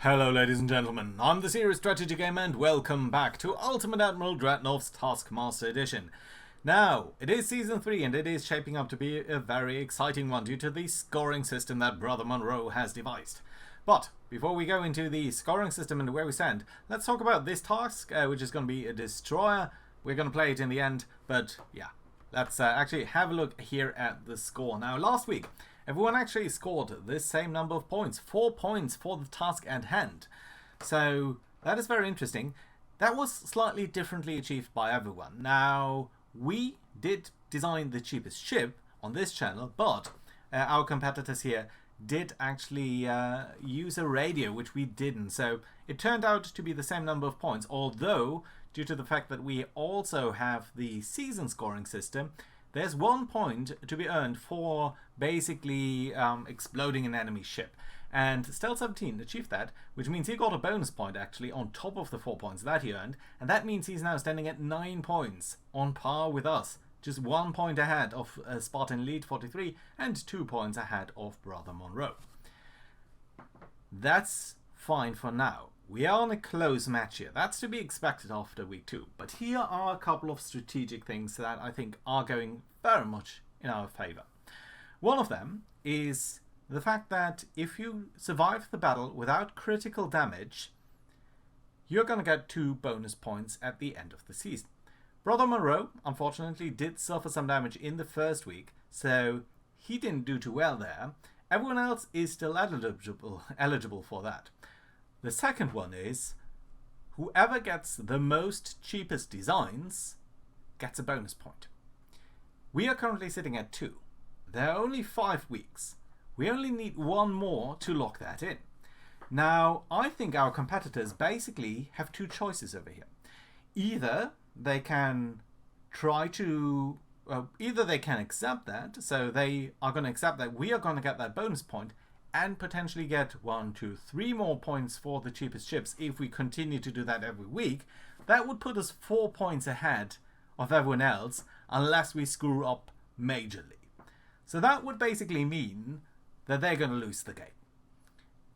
Hello ladies and gentlemen, I'm the Serious Strategy Gamer and welcome back to Ultimate Admiral Dreadnoughts Taskmaster Edition. Now, it is Season 3 and it is shaping up to be a very exciting one due to the scoring system that Brother Monroe has devised. But, before we go into the scoring system and where we stand, let's talk about this task, which is going to be a destroyer. We're going to play it in the end, but yeah, let's actually have a look here at the score. Now, last week, everyone actually scored the same number of points, 4 points for the task at hand. So that is very interesting. That was slightly differently achieved by everyone. Now, we did design the cheapest ship on this channel, but our competitors here did actually use a radio, which we didn't. So it turned out to be the same number of points, although due to the fact that we also have the season scoring system, there's 1 point to be earned for basically exploding an enemy ship. And Stealth 17 achieved that, which means he got a bonus point actually on top of the 4 points that he earned. And that means he's now standing at 9 points, on par with us. Just 1 point ahead of Spartan Elite 43 and 2 points ahead of Brother Monroe. That's fine for now. We are in a close match here. That's to be expected after week 2. But here are a couple of strategic things that I think are going very much in our favor. One of them is the fact that if you survive the battle without critical damage, you're going to get 2 bonus points at the end of the season. Brother Monroe, unfortunately, did suffer some damage in the first week, so he didn't do too well there. Everyone else is still eligible for that. The second one is, whoever gets the most cheapest designs gets a bonus point. We are currently sitting at 2. There are only 5 weeks. We only need 1 more to lock that in. Now, I think our competitors basically have 2 choices over here. Either they can either they can accept that, so they are going to accept that we are going to get that bonus point and potentially get 1, 2, 3 more points for the cheapest ships if we continue to do that every week. That would put us 4 points ahead of everyone else unless we screw up majorly. So that would basically mean that they're going to lose the game.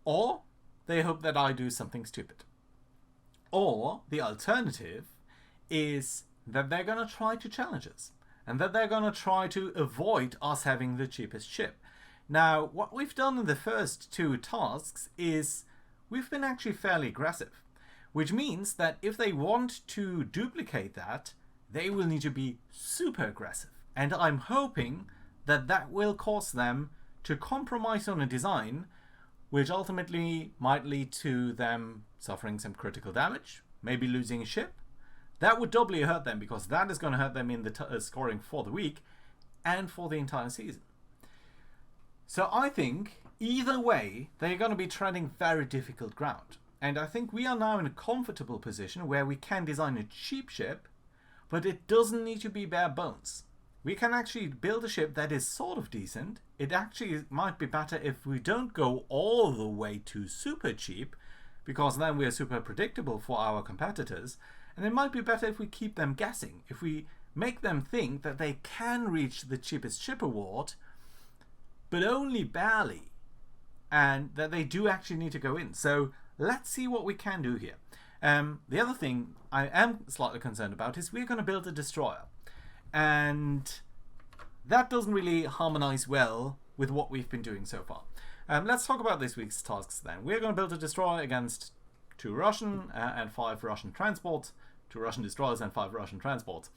Or they hope that I do something stupid. Or the alternative is that they're going to try to challenge us and that they're going to try to avoid us having the cheapest ship. Now, what we've done in the first 2 tasks is we've been actually fairly aggressive, which means that if they want to duplicate that, they will need to be super aggressive. And I'm hoping that that will cause them to compromise on a design, which ultimately might lead to them suffering some critical damage, maybe losing a ship. That would doubly hurt them because that is going to hurt them in the scoring for the week and for the entire season. So I think either way, they're going to be treading very difficult ground. And I think we are now in a comfortable position where we can design a cheap ship, but it doesn't need to be bare bones. We can actually build a ship that is sort of decent. It actually might be better if we don't go all the way to super cheap, because then we are super predictable for our competitors. And it might be better if we keep them guessing, if we make them think that they can reach the cheapest ship award, but only barely, and that they do actually need to go in. So let's see what we can do here. The other thing I am slightly concerned about is we're going to build a destroyer, and that doesn't really harmonize well with what we've been doing so far. Let's talk about this week's tasks then. We're going to build a destroyer against 2 Russian and 5 Russian transports, 2 Russian destroyers and 5 Russian transports.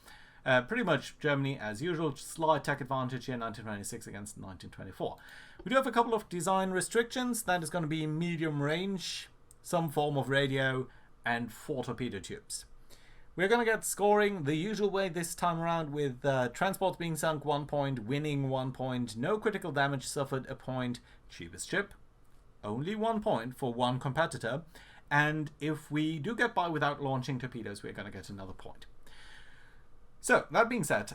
Pretty much Germany as usual, slight tech advantage here, 1926 against 1924. We do have a couple of design restrictions. That is going to be medium range, some form of radio, and 4 torpedo tubes. We're going to get scoring the usual way this time around, with transports being sunk 1 point, winning 1 point, no critical damage suffered a point, cheapest ship, only 1 point for 1 competitor. And if we do get by without launching torpedoes, we're going to get another point. So, that being said,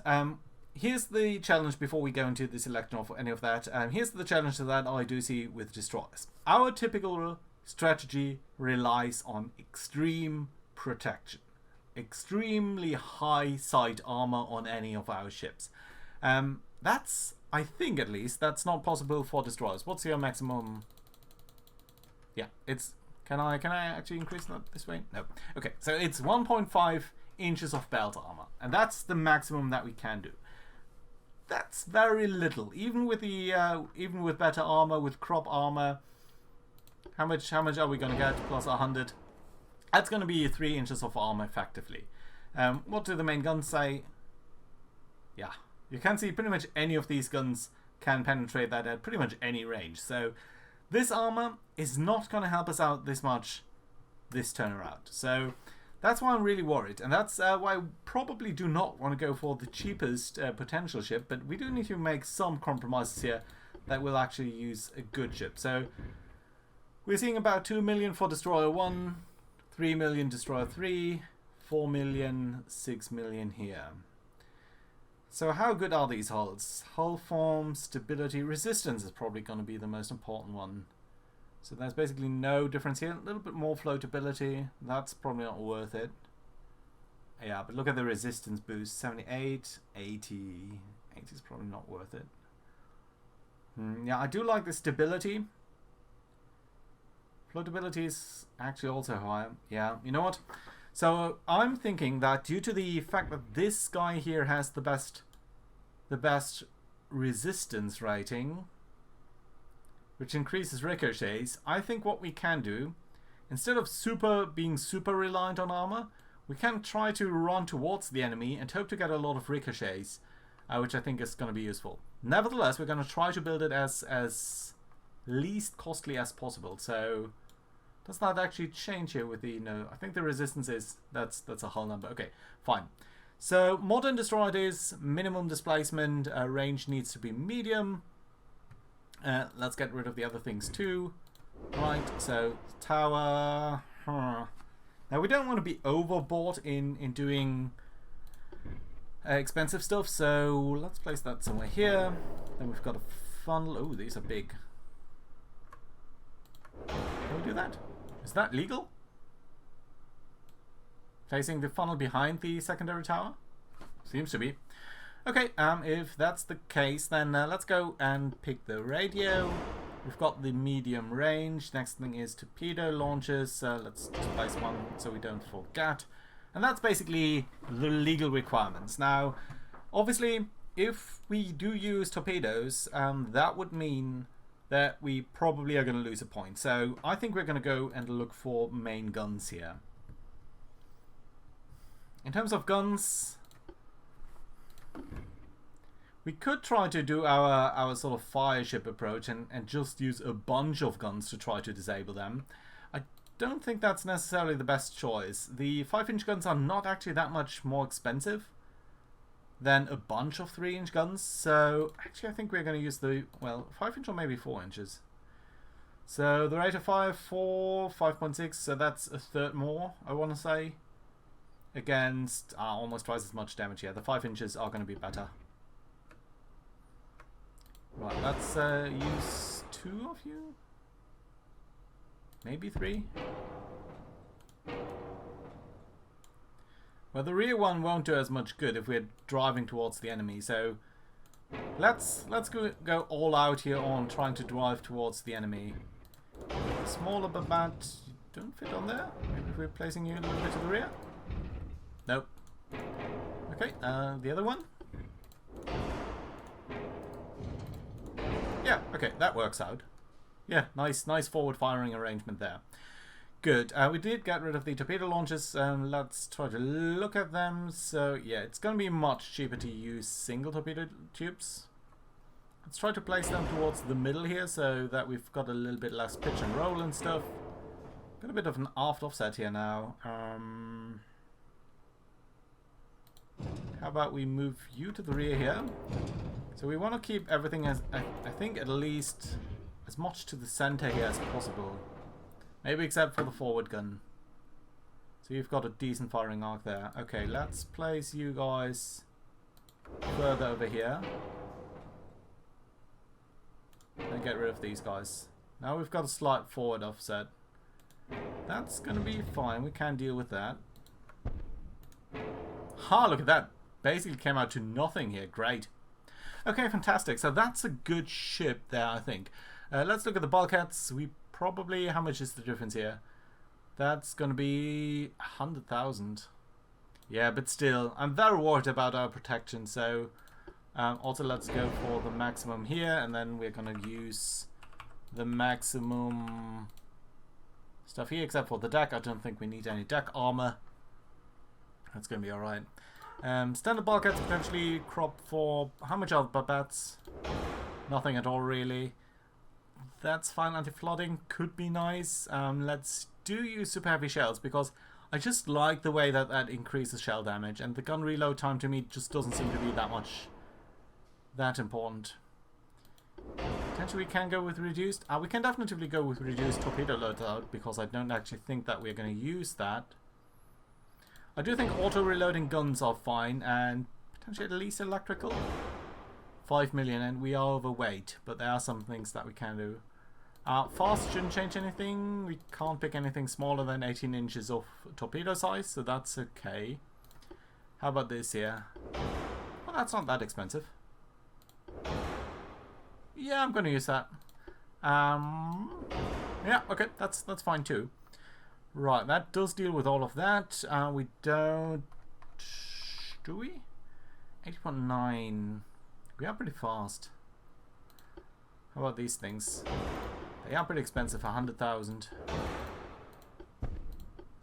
here's the challenge before we go into the selection of any of that. Here's the challenge that I do see with destroyers. Our typical strategy relies on extreme protection. Extremely high side armor on any of our ships. That's, I think at least, that's not possible for destroyers. What's your maximum? Yeah, it's Can I actually increase that this way? No. Okay, so it's 1.5 inches of belt armor, and that's the maximum that we can do. That's very little, even with the even with better armor, with crop armor. How much are we gonna get? Plus 100. That's gonna be 3 inches of armor effectively. What do the main guns say? Yeah, you can see pretty much any of these guns can penetrate that at pretty much any range. So this armor is not gonna help us out this much this turn around. So that's why I'm really worried, and that's why I probably do not want to go for the cheapest potential ship, but we do need to make some compromises here that will actually use a good ship. So we're seeing about 2 million for Destroyer 1, 3 million Destroyer 3, 4 million, 6 million here. So how good are these hulls? Hull form, stability, resistance is probably going to be the most important one. So there's basically no difference here. A little bit more floatability. That's probably not worth it. Yeah, but look at the resistance boost. 78, 80. 80 is probably not worth it. Yeah, I do like the stability. Floatability is actually also higher. Yeah, you know what? So I'm thinking that due to the fact that this guy here has the best resistance rating, which increases ricochets, I think what we can do, instead of being super reliant on armor, we can try to run towards the enemy and hope to get a lot of ricochets, which I think is going to be useful. Nevertheless, we're going to try to build it as least costly as possible. So does that actually change here with the, no, I think the resistance is, that's a hull number. Okay, fine. So modern destroyer is minimum displacement, range needs to be medium. Let's get rid of the other things too. Right, so tower. Now we don't want to be overboard in doing expensive stuff, so let's place that somewhere here. Then we've got a funnel. Oh, these are big. Can we do that? Is that legal? Placing the funnel behind the secondary tower? Seems to be. Okay, if that's the case, then let's go and pick the radio. We've got the medium range. Next thing is torpedo launchers. Let's just place one so we don't forget. And that's basically the legal requirements. Now, obviously, if we do use torpedoes, that would mean that we probably are going to lose a point. So I think we're going to go and look for main guns here. In terms of guns, we could try to do our sort of fire ship approach and just use a bunch of guns to try to disable them. I don't think that's necessarily the best choice. The 5-inch guns are not actually that much more expensive than a bunch of 3-inch guns. So actually I think we're going to use the, well, 5-inch or maybe 4 inches. So the rate of fire 4, 5.6, so that's a third more, I want to say. Against almost twice as much damage here. The 5 inches are going to be better. Right, let's use 2 of you. Maybe 3. Well, the rear one won't do as much good if we're driving towards the enemy. So let's go all out here on trying to drive towards the enemy. The smaller Babat, you don't fit on there. Maybe if we're placing you a little bit to the rear. Nope. Okay, the other one? Yeah, okay, that works out. Yeah, nice forward firing arrangement there. Good. We did get rid of the torpedo launchers. Let's try to look at them. So, yeah, it's going to be much cheaper to use single torpedo tubes. Let's try to place them towards the middle here so that we've got a little bit less pitch and roll and stuff. Got a bit of an aft offset here now. How about we move you to the rear here? So we want to keep everything as, I think, at least as much to the center here as possible. Maybe except for the forward gun. So you've got a decent firing arc there. Okay, let's place you guys further over here. And get rid of these guys. Now we've got a slight forward offset. That's going to be fine. We can deal with that. Ha, look at that. Basically came out to nothing here. Great. Okay, fantastic. So that's a good ship there, I think. Let's look at the bulkheads. We probably... How much is the difference here? That's going to be 100,000. Yeah, but still, I'm very worried about our protection, so also let's go for the maximum here, and then we're going to use the maximum stuff here, except for the deck. I don't think we need any deck armor. That's going to be alright. Standard bulkheads potentially crop for... How much are the barbettes? Nothing at all, really. That's fine. Anti-flooding could be nice. Let's use super heavy shells, because I just like the way that that increases shell damage, and the gun reload time to me just doesn't seem to be that important. Potentially we can go with reduced. We can definitely go with reduced torpedo loadout, because I don't actually think that we're going to use that. I do think auto-reloading guns are fine, and potentially at least electrical. 5 million, and we are overweight, but there are some things that we can do. Fast shouldn't change anything. We can't pick anything smaller than 18 inches of torpedo size, so that's okay. How about this here? Well, that's not that expensive. Yeah, I'm going to use that. Yeah, okay, that's fine too. Right, that does deal with all of that. We don't... Do we? 80.9. We are pretty fast. How about these things? They are pretty expensive, 100,000.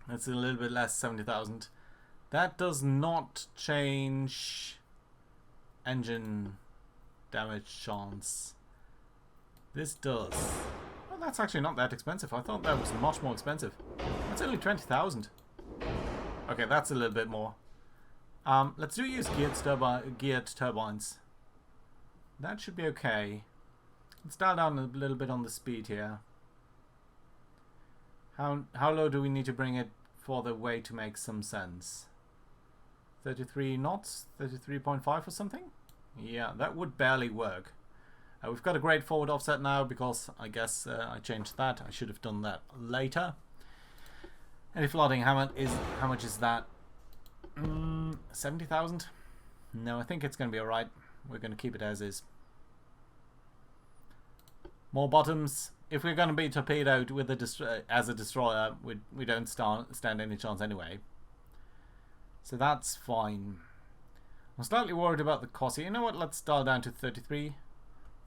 That's a little bit less, 70,000. That does not change engine damage chance. This does. Well, that's actually not that expensive. I thought that was much more expensive. That's only 20,000. Okay, that's a little bit more. Let's use geared turbines. That should be okay. Let's dial down a little bit on the speed here. How low do we need to bring it for the weight to make some sense? 33 knots? 33.5 or something? Yeah, that would barely work. We've got a great forward offset now, because I guess I changed that. I should have done that later. Any flooding, how much is that? 70,000? No, I think it's going to be alright. We're going to keep it as is. More bottoms. If we're going to be torpedoed with as a destroyer, we don't stand any chance anyway. So that's fine. I'm slightly worried about the cost here. You know what? Let's dial down to 33.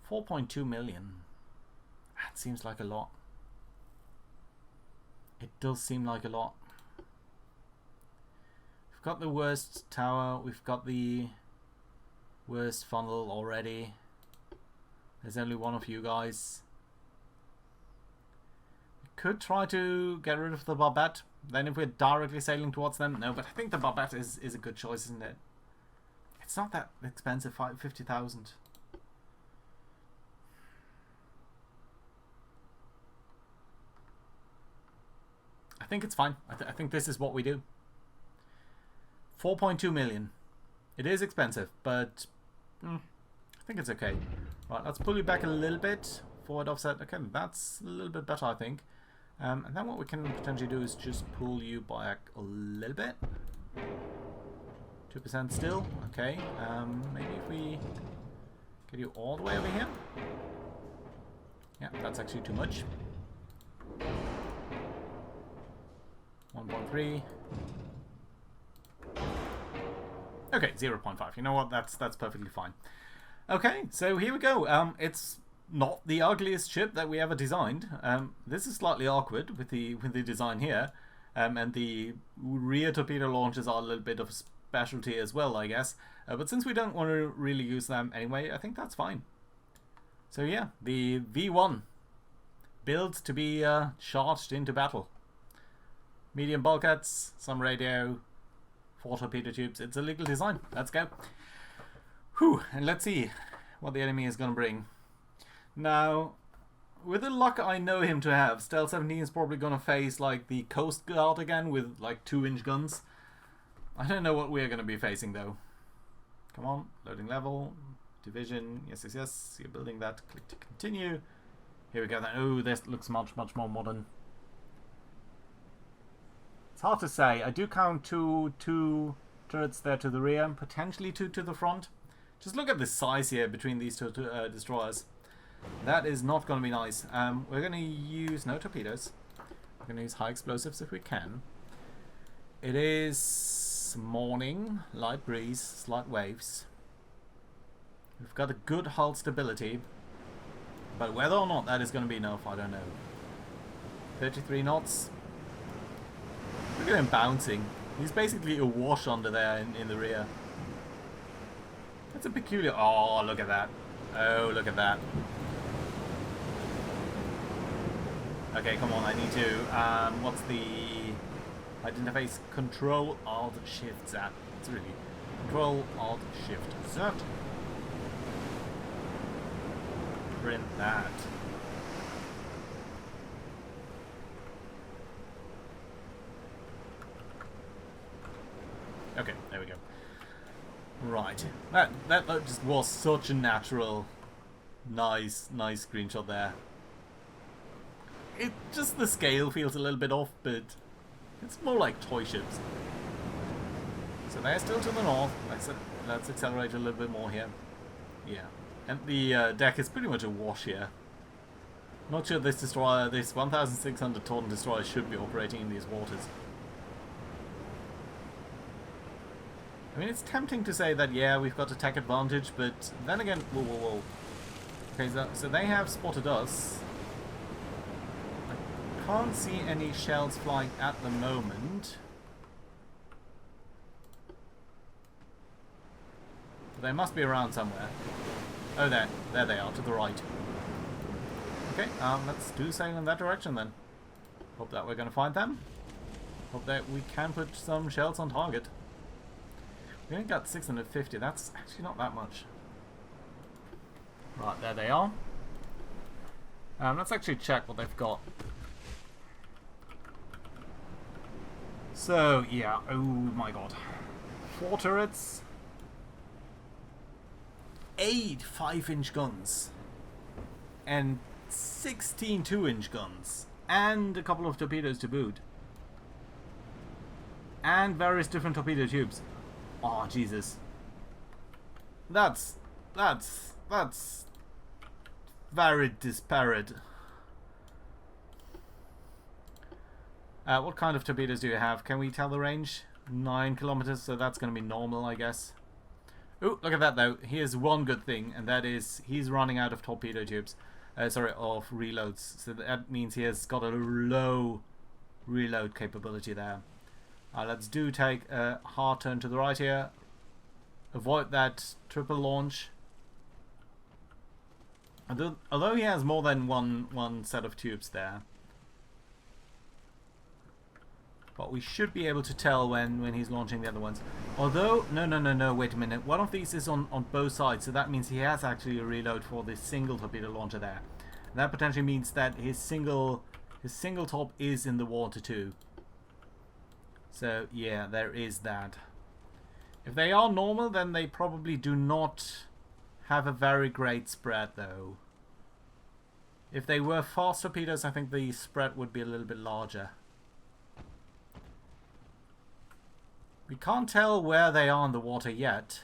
4.2 million. That seems like a lot. It does seem like a lot. We've got the worst tower. We've got the worst funnel already. There's only one of you guys. We could try to get rid of the barbette. Then if we're directly sailing towards them. No, but I think the barbette is a good choice, isn't it? It's not that expensive. 50,000. I think it's fine. I think this is what we do. 4.2 million. It is expensive, but I think it's okay. Right, let's pull you back a little bit. Forward offset. Okay, that's a little bit better, I think. And then what we can potentially do is just pull you back a little bit. 2% still. Okay. Maybe if we get you all the way over here. Yeah, that's actually too much. 1.3. Okay, 0.5. You know what? That's perfectly fine. Okay, so here we go. It's not the ugliest ship that we ever designed. This is slightly awkward with the design here, and the rear torpedo launchers are a little bit of a specialty as well, I guess. But since we don't want to really use them anyway, I think that's fine. So yeah, the V1 built to be charged into battle. Medium bulkheads, some radio, 4 torpedo tubes. It's a legal design. Let's go. Whew, and let's see what the enemy is going to bring. Now, with the luck I know him to have, Stealth 17 is probably going to face like the Coast Guard again with like 2-inch guns. I don't know what we're going to be facing though. Come on, loading level, division, yes, yes, yes, you're building that, click to continue. Here we go then. Oh, this looks much more modern. It's hard to say. I do count two turrets there to the rear, potentially 2 to the front. Just look at the size here between these two destroyers. That is not going to be nice. We're going to use no torpedoes. We're going to use high explosives if we can. It is morning, light breeze, slight waves. We've got a good hull stability, but whether or not that is going to be enough, I don't know. 33 knots. Look at him bouncing. He's basically awash under there in the rear. That's a peculiar... Oh, look at that. Oh, look at that. Okay, come on, I need to... what's the... interface? Control, Alt, Shift, Z. It's really... Control, Alt, Shift, Z. Print that. Okay, there we go. Right. That just was such a natural, nice screenshot there. It just, the scale feels a little bit off, but it's more like toy ships. So they're still to the north. Let's accelerate a little bit more here. Yeah. And the deck is pretty much a wash here. Not sure this destroyer, this 1,600 ton destroyer should be operating in these waters. I mean, it's tempting to say that, yeah, we've got attack advantage, but then again, whoa. Okay, so they have spotted us. I can't see any shells flying at the moment. They must be around somewhere. Oh, there they are, to the right. Okay, let's do sail in that direction then. Hope that we're going to find them. Hope that we can put some shells on target. We only got 650, that's actually not that much. Right, there they are. Let's actually check what they've got. So, yeah, oh my god. 4 turrets. 8 5-inch guns. And 16 2-inch guns. And a couple of torpedoes to boot. And various different torpedo tubes. Oh, Jesus. That's very disparate. What kind of torpedoes do you have? Can we tell the range? 9 kilometers, so that's going to be normal, I guess. Ooh, look at that though. Here's one good thing, and that is he's running out of torpedo tubes. Sorry, of reloads. So that means he has got a low reload capability there. Let's take a hard turn to the right here. Avoid that triple launch. Although he has more than one set of tubes there. But we should be able to tell when he's launching the other ones. Although, no, wait a minute. One of these is on both sides, so that means he has actually a reload for this single torpedo launcher there. And that potentially means that his single top is in the water too. So, yeah, there is that. If they are normal, then they probably do not have a very great spread, though. If they were fast torpedoes, I think the spread would be a little bit larger. We can't tell where they are in the water yet.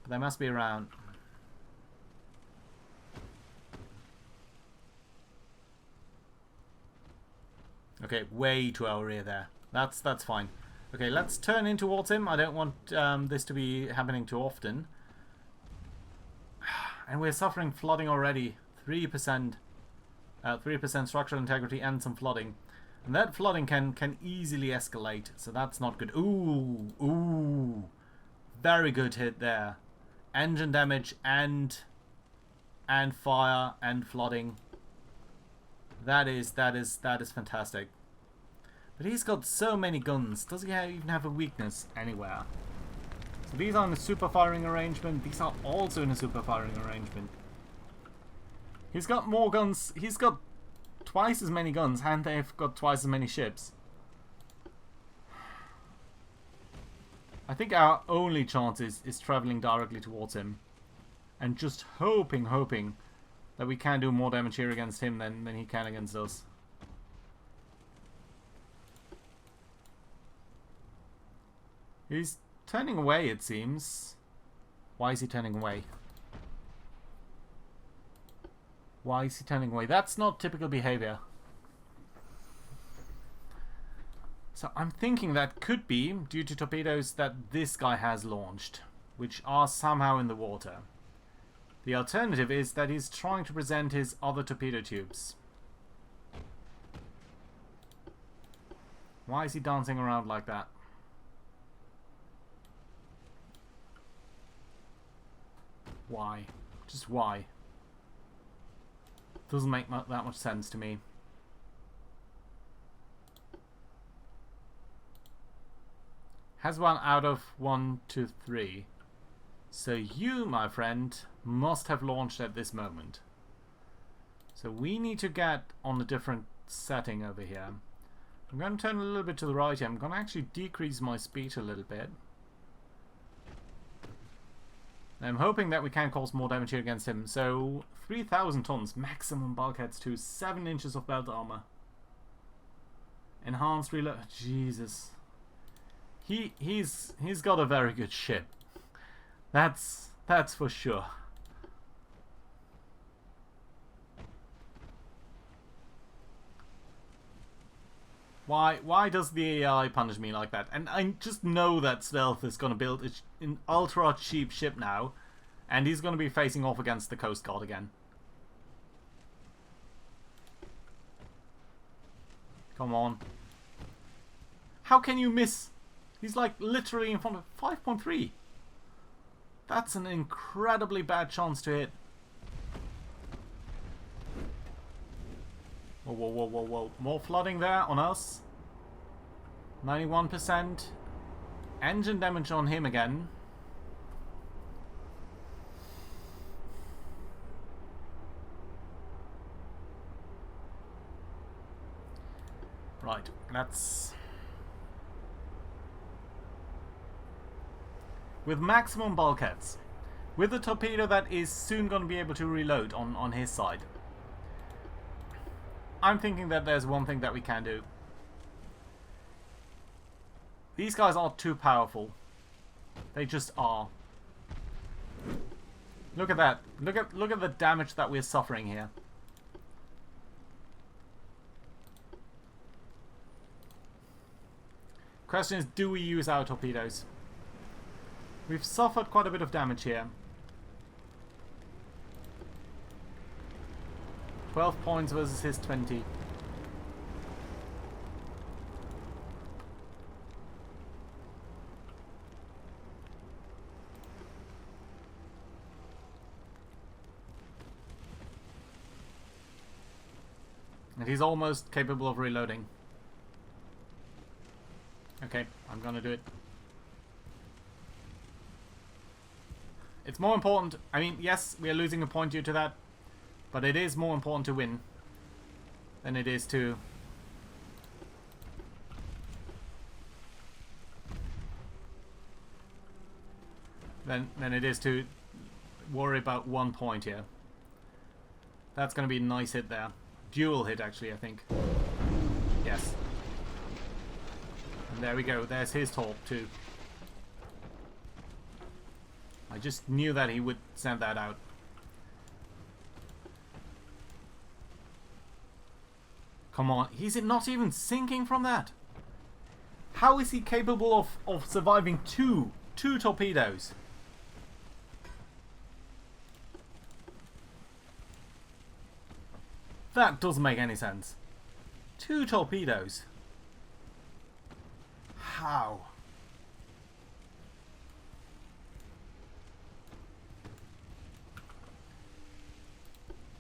But they must be around. Okay, way to our rear there. That's fine. Okay, let's turn in towards him. I don't want this to be happening too often. And we're suffering flooding already. 3% structural integrity and some flooding. And that flooding can easily escalate, so that's not good. Ooh. Very good hit there. Engine damage and fire and flooding. That is fantastic. But he's got so many guns. Does he even have a weakness anywhere? So these are in a super firing arrangement. These are also in a super firing arrangement. He's got more guns. He's got twice as many guns, and they've got twice as many ships. I think our only chance is traveling directly towards him. And just hoping that we can do more damage here against him than he can against us. He's turning away, it seems. Why is he turning away? Why is he turning away? That's not typical behavior. So I'm thinking that could be due to torpedoes that this guy has launched, which are somehow in the water. The alternative is that he's trying to present his other torpedo tubes. Why is he dancing around like that? Why? Just why? Doesn't make that much sense to me. Has one out of 1, 2, 3. So you, my friend, must have launched at this moment. So we need to get on a different setting over here. I'm going to turn a little bit to the right here. I'm going to actually decrease my speed a little bit. I'm hoping that we can cause more damage here against him. So 3,000 tons, maximum bulkheads to 7 inches of belt armor. Enhanced reload. Jesus. He's got a very good ship. That's for sure. Why does the AI punish me like that? And I just know that Stealth is going to build an ultra cheap ship now, and he's going to be facing off against the Coast Guard again. Come on. How can you miss? He's like literally in front of 5.3. That's an incredibly bad chance to hit. Whoa, whoa, whoa, whoa, whoa. More flooding there on us. 91%. Engine damage on him again. Right, let's... With maximum bulkheads. With a torpedo that is soon going to be able to reload on his side. I'm thinking that there's one thing that we can do. These guys are too powerful. They just are. Look at that. Look at the damage that we're suffering here. Question is, do we use our torpedoes? We've suffered quite a bit of damage here. 12 points versus his 20. And he's almost capable of reloading. Okay, I'm gonna do it. It's more important. I mean, yes, we are losing a point due to that. But it is more important to win than it is to... than it is to worry about 1 point here. That's going to be a nice hit there. Dual hit, actually, I think. Yes. And there we go. There's his torp, too. I just knew that he would send that out. Come on, he's not even sinking from that. How is he capable of surviving two torpedoes? That doesn't make any sense. 2 torpedoes. How?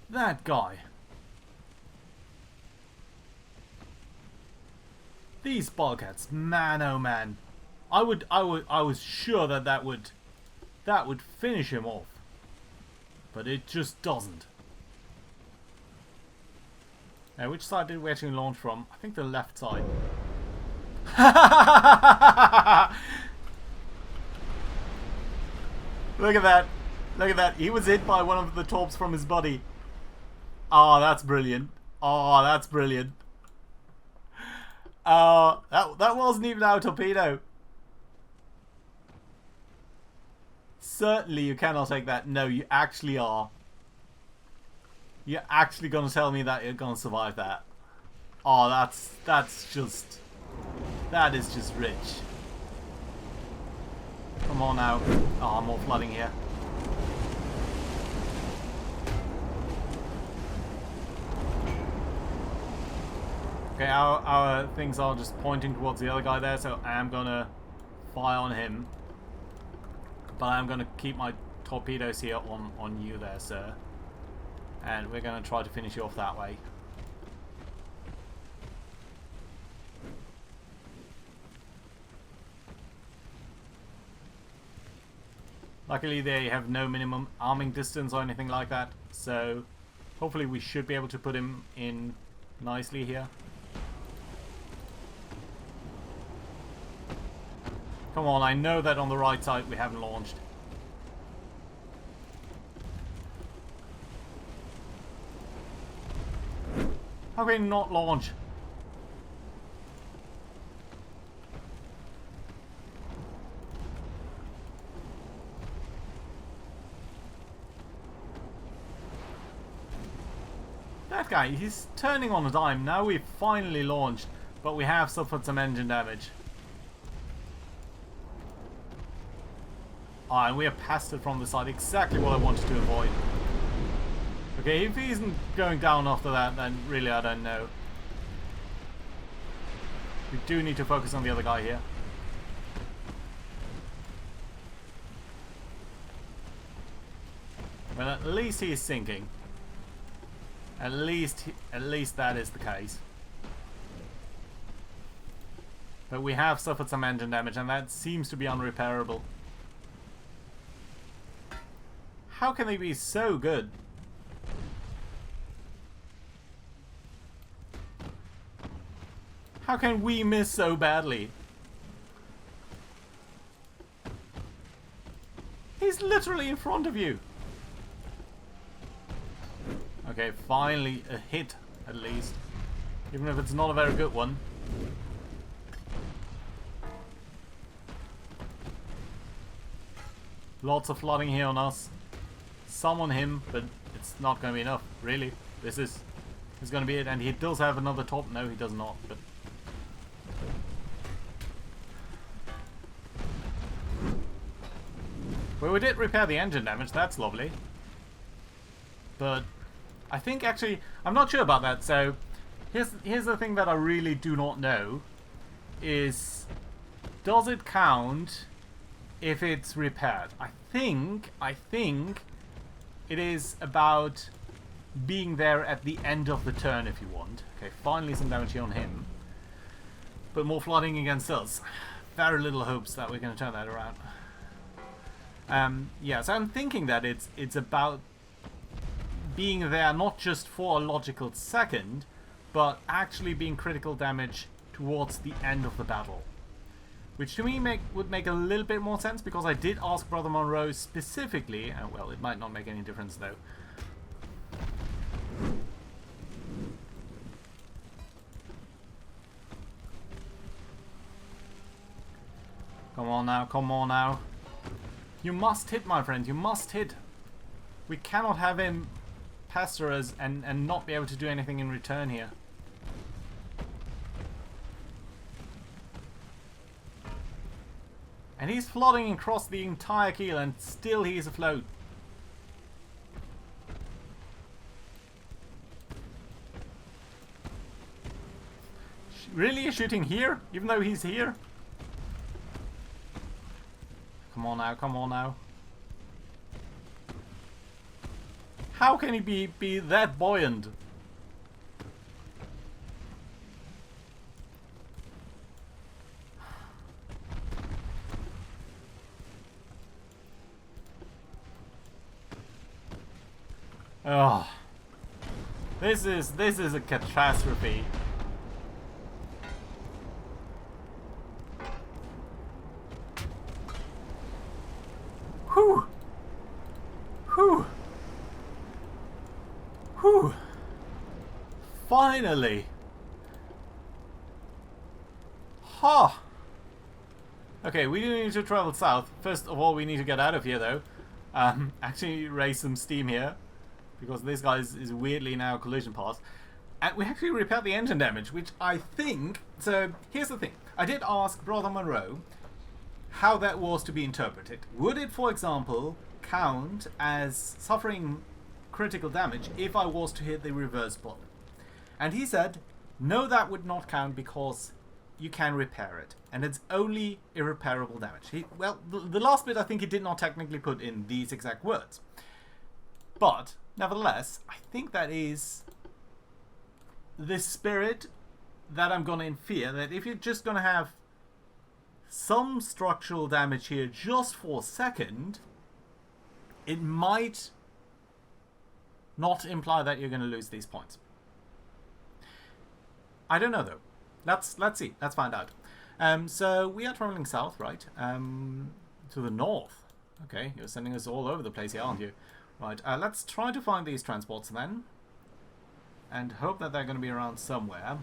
That guy. These bulkheads, man oh man. I was sure that would finish him off. But it just doesn't. Now, which side did we actually launch from? I think the left side. Look at that. Look at that. He was hit by one of the torps from his body. Oh, that's brilliant. Oh, that's brilliant. That wasn't even our torpedo. Certainly you cannot take that. No, you actually are. You're actually going to tell me that you're going to survive that. Oh, that's just... That is just rich. Come on now. Oh, more flooding here. Okay, our things are just pointing towards the other guy there, so I am gonna fire on him. But I'm gonna keep my torpedoes here on you there, sir. And we're gonna try to finish you off that way. Luckily they have no minimum arming distance or anything like that, so hopefully we should be able to put him in nicely here. Come on, I know that on the right side we haven't launched. How can you not launch? That guy, he's turning on a dime. Now we've finally launched, but we have suffered some engine damage. Ah, and we are past it from the side. Exactly what I wanted to avoid. Okay, if he isn't going down after that, then really I don't know. We do need to focus on the other guy here. Well, at least he is sinking. At least that is the case. But we have suffered some engine damage, and that seems to be unrepairable. How can they be so good? How can we miss so badly? He's literally in front of you. Okay, finally a hit, at least. Even if it's not a very good one. Lots of flooding here on us. Some on him, but it's not going to be enough, really. This is going to be it. And he does have another top. No, he does not. But well, we did repair the engine damage. That's lovely. But I think actually, I'm not sure about that. So here's the thing that I really do not know is, does it count if it's repaired? I think it is about being there at the end of the turn if you want. Okay, finally some damage here on him. But more flooding against us. Very little hopes that we're going to turn that around. Yeah, so I'm thinking that it's about being there not just for a logical second, but actually being critical damage towards the end of the battle. Which to me would make a little bit more sense, because I did ask Brother Monroe specifically, and well, it might not make any difference though. Come on now, come on now. You must hit, my friend, you must hit. We cannot have him pester us and not be able to do anything in return here. And he's flooding across the entire keel and still he's afloat. Really? You're shooting here? Even though he's here? Come on now, come on now. How can he be that buoyant? Oh, this is a catastrophe. Whew. Whew. Whew. Finally. Ha. Okay, we do need to travel south. First of all, we need to get out of here, though. Actually raise some steam here, because this guy is weirdly now collision path. And we actually repaired the engine damage, which I think... So, here's the thing. I did ask Brother Monroe how that was to be interpreted. Would it, for example, count as suffering critical damage if I was to hit the reverse bullet? And he said, no, that would not count because you can repair it. And it's only irreparable damage. Well, the last bit I think he did not technically put in these exact words. But, nevertheless, I think that is the spirit that I'm going to infer. That if you're just going to have some structural damage here just for a second, it might not imply that you're going to lose these points. I don't know though. Let's see. Let's find out. So we are traveling south, right? To the north. Okay, you're sending us all over the place here, aren't you? Right. Let's try to find these transports then, and hope that they're going to be around somewhere.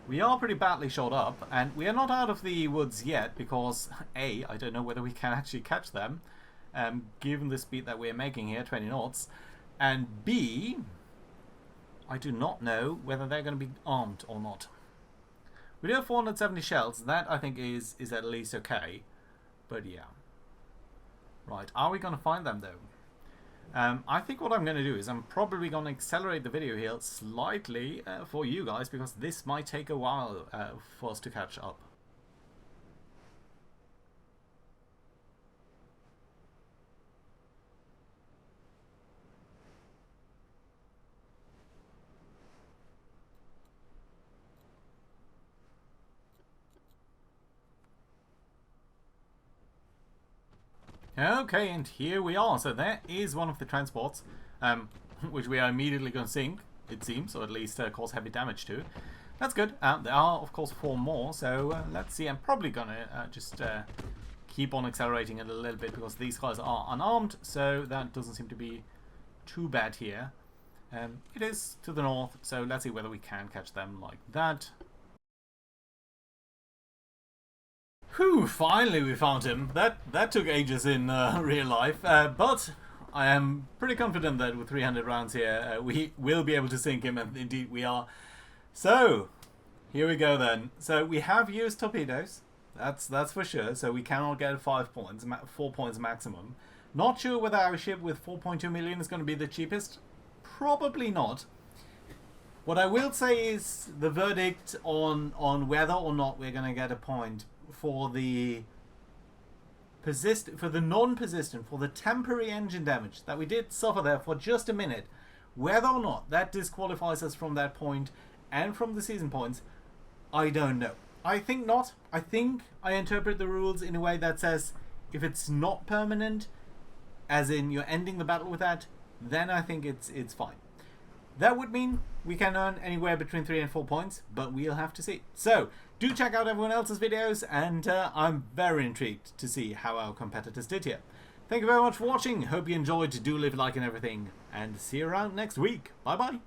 We are pretty badly shot up, and we are not out of the woods yet because A, I don't know whether we can actually catch them, given the speed that we're making here, 20 knots, and B, I do not know whether they're going to be armed or not. We do have 470 shells. That, I think, is at least okay. But, yeah. Right. Are we going to find them, though? I think what I'm going to do is I'm probably going to accelerate the video here slightly for you guys, because this might take a while for us to catch up. Okay, and here we are. So there is one of the transports, which we are immediately going to sink, it seems, or at least cause heavy damage to. That's good. There are, of course, 4 more, so let's see. I'm probably going to just keep on accelerating it a little bit, because these guys are unarmed, so that doesn't seem to be too bad here. It is to the north, so let's see whether we can catch them like that. Whew, finally we found him. That took ages in real life, but I am pretty confident that with 300 rounds here, we will be able to sink him, and indeed we are. So, here we go then. So we have used torpedoes, that's for sure, so we cannot get 5 points, 4 points maximum. Not sure whether our ship with 4.2 million is going to be the cheapest. Probably not. What I will say is the verdict on whether or not we're going to get a point for the non-persistent, for the temporary engine damage that we did suffer there for just a minute, whether or not that disqualifies us from that point and from the season points, I don't know. I think not. I think I interpret the rules in a way that says if it's not permanent, as in you're ending the battle with that, then I think it's fine. That would mean we can earn anywhere between 3 and 4 points, but we'll have to see. So, do check out everyone else's videos, and I'm very intrigued to see how our competitors did here. Thank you very much for watching. Hope you enjoyed. Do leave a like and everything, and see you around next week. Bye bye.